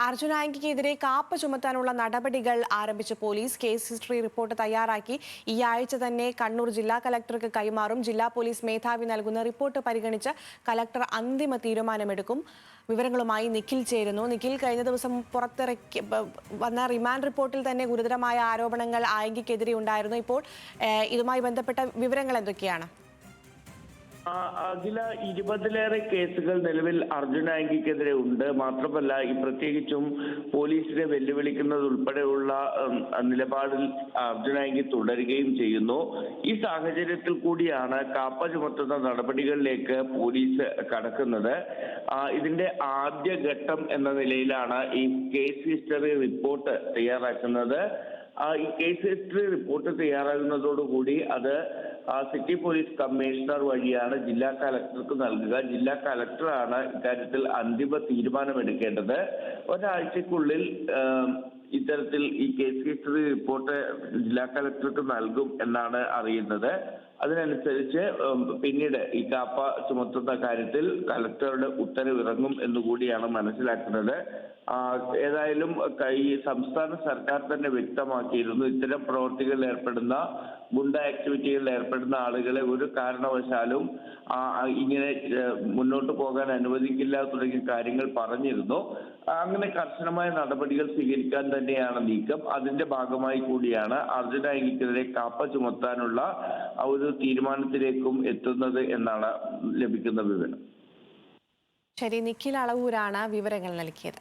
അർജുൻ ആന്റിക്കെതിരെ കാപ്പ ചുമത്താനുള്ള നടപടികൾ ആരംഭിച്ച police case history report തയ്യാറാക്കി ഈ ആഴ്ച തന്നെ കണ്ണൂർ ജില്ലാ കലക്ടർക്ക് കൈമാറും. ജില്ലാ പോലീസ് മേധാവി നൽകുന്ന റിപ്പോർട്ട് പരിഗണിച്ച് കലക്ടർ അന്തിമ തീരുമാനമെടുക്കും. വിവരങ്ങളുമായി നിഖിൽ ചേരുന്നു. നിഖിൽ, കഴിഞ്ഞ ദിവസം വന്ന റിമാൻഡ് റിപ്പോർട്ടിൽ തന്നെ ഗുരുതരമായ ആരോപണങ്ങൾ ആന്റിക്കെതിരെ ഉണ്ടായിരുന്നു. ഇപ്പോൾ ഇതുമായി ബന്ധപ്പെട്ട വിവരങ്ങൾ എന്തൊക്കെയാണ്? അഖില, 20-ലേറെ കേസുകൾ നിലവിൽ അർജുൻ ആന്റിക്കെതിരെ ഉണ്ട്. മാത്രമല്ല, ഈ പ്രത്യേകിച്ചും പോലീസിനെ വെല്ലുവിളിക്കുന്നത് ഉൾപ്പെടെയുള്ള നിലപാടിൽ അർജുൻ ആന്റി തുടരുകയും ചെയ്യുന്നു. ഈ സാഹചര്യത്തിൽ കൂടിയാണ് കാപ്പ ചുമത്തുന്ന നടപടികളിലേക്ക് പോലീസ് കടക്കുന്നത്. ഇതിന്റെ ആദ്യ ഘട്ടം എന്ന നിലയിലാണ് ഈ കേസ് ഹിസ്റ്ററി റിപ്പോർട്ട് തയ്യാറാക്കുന്നത്. ഈ കേസ് ഹിസ്റ്ററി റിപ്പോർട്ട് തയ്യാറാകുന്നതോടുകൂടി അത് സിറ്റി പോലീസ് കമ്മീഷണർ വഴിയാണ് ജില്ലാ കലക്ടർക്ക് നൽകുക. ജില്ലാ കലക്ടറാണ് ഇക്കാര്യത്തിൽ അന്തിമ തീരുമാനമെടുക്കേണ്ടത്. ഒരാഴ്ചക്കുള്ളിൽ ഇത്തരത്തിൽ ഈ കേസ് ഹിസ്റ്ററി റിപ്പോർട്ട് ജില്ലാ കലക്ടർക്ക് നൽകും എന്നാണ് അറിയുന്നത്. അതിനനുസരിച്ച് പിന്നീട് ഈ കാപ്പ ചുമത്തുന്ന കാര്യത്തിൽ കലക്ടറുടെ ഉത്തരവ് ഇറങ്ങും എന്നുകൂടിയാണ് മനസ്സിലാക്കുന്നത്. ഏതായാലും ഈ സംസ്ഥാന സർക്കാർ തന്നെ വ്യക്തമാക്കിയിരുന്നു, ഇത്തരം പ്രവർത്തികളിൽ ഏർപ്പെടുന്ന ഗുണ്ട ആക്ടിവിറ്റികളിൽ ഏർപ്പെടുന്ന ആളുകളെ ഒരു കാരണവശാലും ഇങ്ങനെ മുന്നോട്ട് പോകാൻ അനുവദിക്കില്ല തുടങ്ങിയ കാര്യങ്ങൾ പറഞ്ഞിരുന്നു. അങ്ങനെ കർശനമായ നടപടികൾ സ്വീകരിക്കാൻ തന്നെയാണ് നീക്കം. അതിന്റെ ഭാഗമായി കൂടിയാണ് അർജുൻ ആന്റിക്കെതിരെ കാപ്പ ചുമത്താനുള്ള ഒരു തീരുമാനത്തിലേക്കും എത്തുന്നത് എന്നാണ് ലഭിക്കുന്ന വിവരം. ശരി, നിഖിൽ അളവൂരാണ് വിവരങ്ങൾ നൽകിയത്.